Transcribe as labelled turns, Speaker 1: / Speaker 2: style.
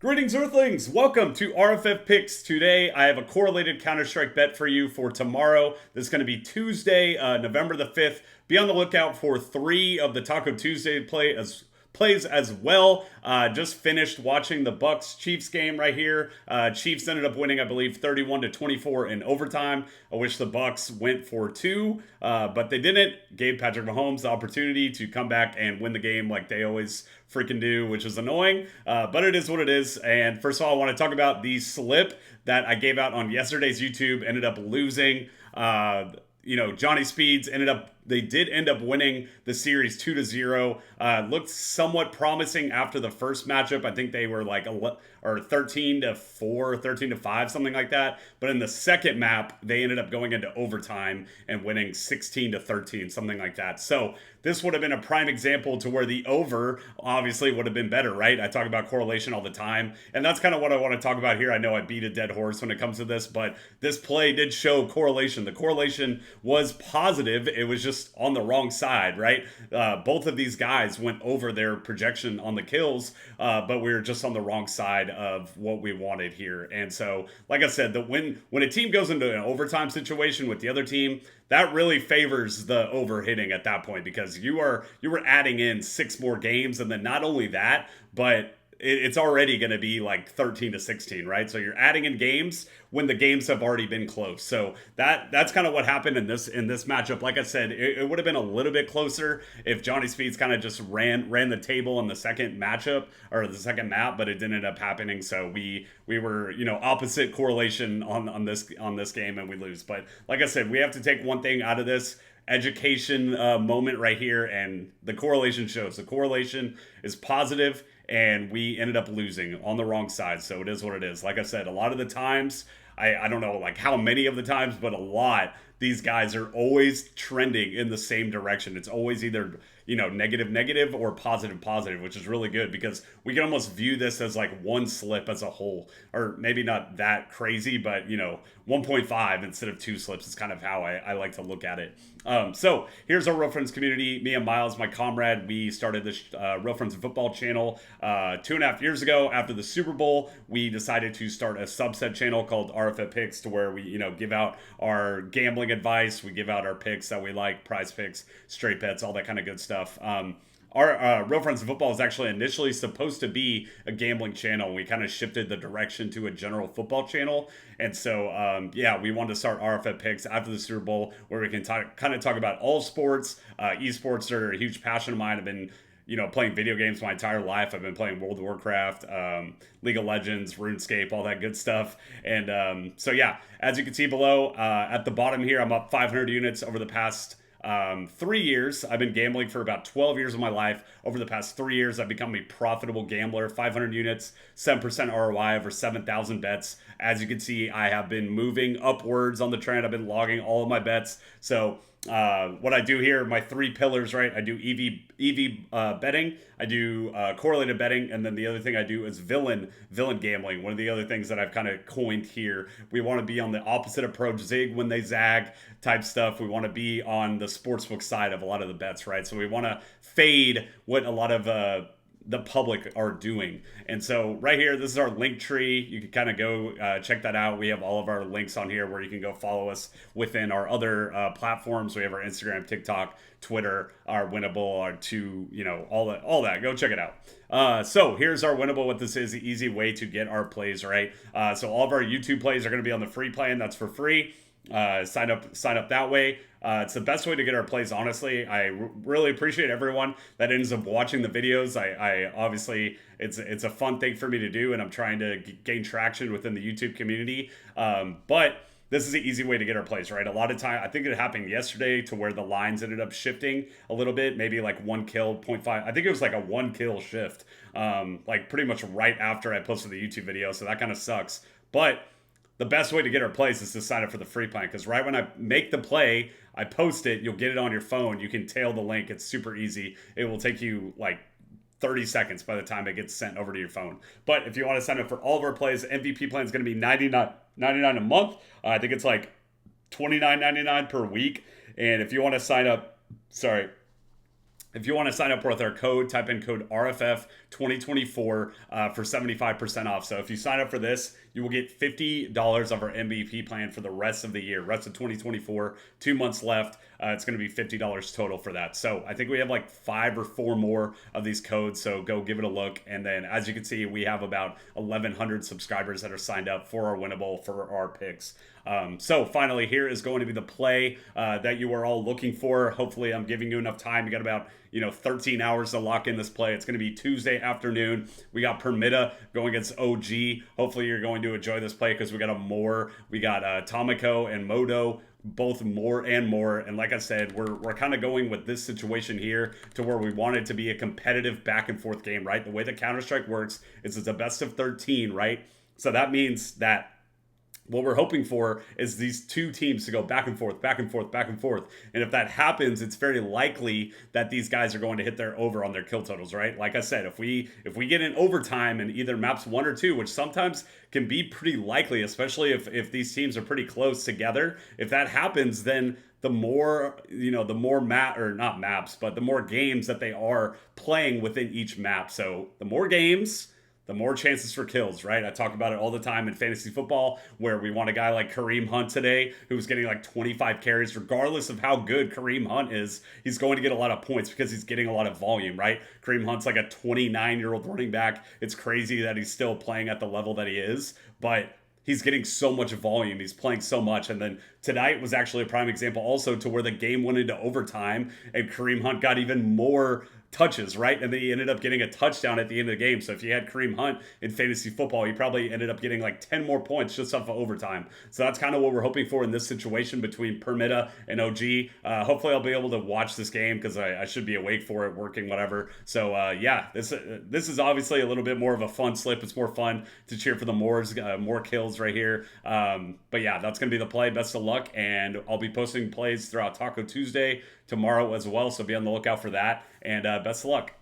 Speaker 1: Greetings, Earthlings! Welcome to RFA Picks. Today, I have a correlated Counterstrike bet for you for tomorrow. This is going to be Tuesday, November the 5th. Be on the lookout for 3 of the Taco Tuesday plays as well. Just finished watching the Bucks Chiefs game right here. Chiefs ended up winning, I believe, 31-24 in overtime. I wish the Bucks went for 2, but they didn't. Gave Patrick Mahomes the opportunity to come back and win the game like they always freaking do, which is annoying, but it is what it is. And first of all, I want to talk about the slip that I gave out on yesterday's YouTube. Ended up losing. Johnny Speeds they did end up winning the series 2-0. Looked somewhat promising after the first matchup. I think they were like 13-4, 13-5, something like that. But in the second map, they ended up going into overtime and winning 16-13, something like that. So this would have been a prime example to where the over obviously would have been better, right? I talk about correlation all the time, and that's kind of what I want to talk about here. I know I beat a dead horse when it comes to this, but this play did show correlation. The correlation was positive. It was just on the wrong side, right? Both of these guys went over their projection on the kills, but we were just on the wrong side of what we wanted here. And so, like I said, when a team goes into an overtime situation with the other team, that really favors the over hitting at that point, because you were adding in 6 more games, and then not only that, but it's already going to be like 13-16, right? So you're adding in games when the games have already been close. So that's kind of what happened in this matchup. Like I said, it would have been a little bit closer if Johnny Speeds kind of just ran the table in the second matchup or the second map, but it didn't end up happening. So we were opposite correlation on this game, and we lose. But like I said, we have to take one thing out of this education moment right here, and the correlation shows. The correlation is positive, and we ended up losing on the wrong side. So it is what it is. Like I said, a lot of the times, I don't know like how many of the times, but a lot, these guys are always trending in the same direction. It's always either negative or positive, which is really good, because we can almost view this as like one slip as a whole, or maybe not that crazy, but 1.5 instead of 2 slips is kind of how I like to look at it. So here's our Real Friends community. Me and Miles, my comrade, we started this Real Friends Football channel 2.5 years ago. After the Super Bowl, we decided to start a subset channel called RFA Picks, to where we give out our gambling advice. We give out our picks that we like, PrizePicks, straight bets, all that kind of good stuff. Our Real Friends of Football is actually initially supposed to be a gambling channel. We kind of shifted the direction to a general football channel. And so, we wanted to start RFA Picks after the Super Bowl, where we can kind of talk about all sports. Esports are a huge passion of mine. I've been playing video games my entire life. I've been playing World of Warcraft, League of Legends, RuneScape, all that good stuff. And as you can see below, at the bottom here, I'm up 500 units over the past 3 years. I've been gambling for about 12 years of my life. Over the past 3 years, I've become a profitable gambler. 500 units, 7% ROI, over 7,000 bets. As you can see, I have been moving upwards on the trend. I've been logging all of my bets. So what I do here, my 3 pillars, right? I do EV betting, I do correlated betting, and then the other thing I do is villain gambling. One of the other things that I've kind of coined here, we want to be on the opposite approach, zig when they zag type stuff. We want to be on the sportsbook side of a lot of the bets, right? So we want to fade what a lot of the public are doing. And so right here, this is our link tree. You can kind of go check that out. We have all of our links on here where you can go follow us within our other platforms. We have our Instagram, TikTok, Twitter, our Winnable, all that. Go check it out. So here's our Winnable. What this is, the easy way to get our plays, right? So all of our YouTube plays are going to be on the free plan. That's for free. Sign up that way. It's the best way to get our plays, honestly. I really appreciate everyone that ends up watching the videos. I obviously, it's a fun thing for me to do, and I'm trying to gain traction within the YouTube community. But this is an easy way to get our plays, right? A lot of time, I think it happened yesterday to where the lines ended up shifting a little bit, maybe like 1 kill, 0.5. I think it was like a 1 kill shift, like pretty much right after I posted the YouTube video. So that kind of sucks. But the best way to get our plays is to sign up for the free plan, because right when I make the play, I post it, you'll get it on your phone. You can tail the link. It's super easy. It will take you like 30 seconds by the time it gets sent over to your phone. But if you want to sign up for all of our plays, the MVP plan is going to be $99 a month. I think it's like $29.99 per week. And if you want to sign up, If you want to sign up with our code, type in code RFF 2024 for 75% off. So if you sign up for this, you will get $50 of our MVP plan for the rest of the year, rest of 2024, 2 months left. It's going to be $50 total for that. So I think we have like 5 or 4 more of these codes. So go give it a look. And then as you can see, we have about 1,100 subscribers that are signed up for our Winnable, for our picks. So finally, here is going to be the play that you are all looking for. Hopefully I'm giving you enough time. You got about 13 hours to lock in this play. It's going to be Tuesday afternoon. We got Permita going against OG. Hopefully you're going to enjoy this play because we got Tomiko and Modo, both more and more. And like I said, we're kind of going with this situation here to where we want it to be a competitive back and forth game, right? The way that Counterstrike works is it's a best of 13, right? So that means that what we're hoping for is these two teams to go back and forth, back and forth, back and forth. And if that happens, it's very likely that these guys are going to hit their over on their kill totals, right? Like I said, if we get in overtime in either maps 1 or 2, which sometimes can be pretty likely, especially if these teams are pretty close together, if that happens, then the more, the more not maps, but the more games that they are playing within each map. So the more games, the more chances for kills, right? I talk about it all the time in fantasy football, where we want a guy like Kareem Hunt today, who's getting like 25 carries. Regardless of how good Kareem Hunt is, he's going to get a lot of points because he's getting a lot of volume, right? Kareem Hunt's like a 29-year-old running back. It's crazy that he's still playing at the level that he is, but he's getting so much volume. He's playing so much. And then tonight was actually a prime example also to where the game went into overtime and Kareem Hunt got even more touches, right? And then he ended up getting a touchdown at the end of the game. So if you had Kareem Hunt in fantasy football, he probably ended up getting like 10 more points just off of overtime. So that's kind of what we're hoping for in this situation between Permita and OG. Hopefully I'll be able to watch this game because I should be awake for it, working, whatever. So yeah, this is obviously a little bit more of a fun slip. It's more fun to cheer for the more kills right here. But yeah, that's going to be the play. Best of luck. And I'll be posting plays throughout Taco Tuesday tomorrow as well. So be on the lookout for that. And best of luck.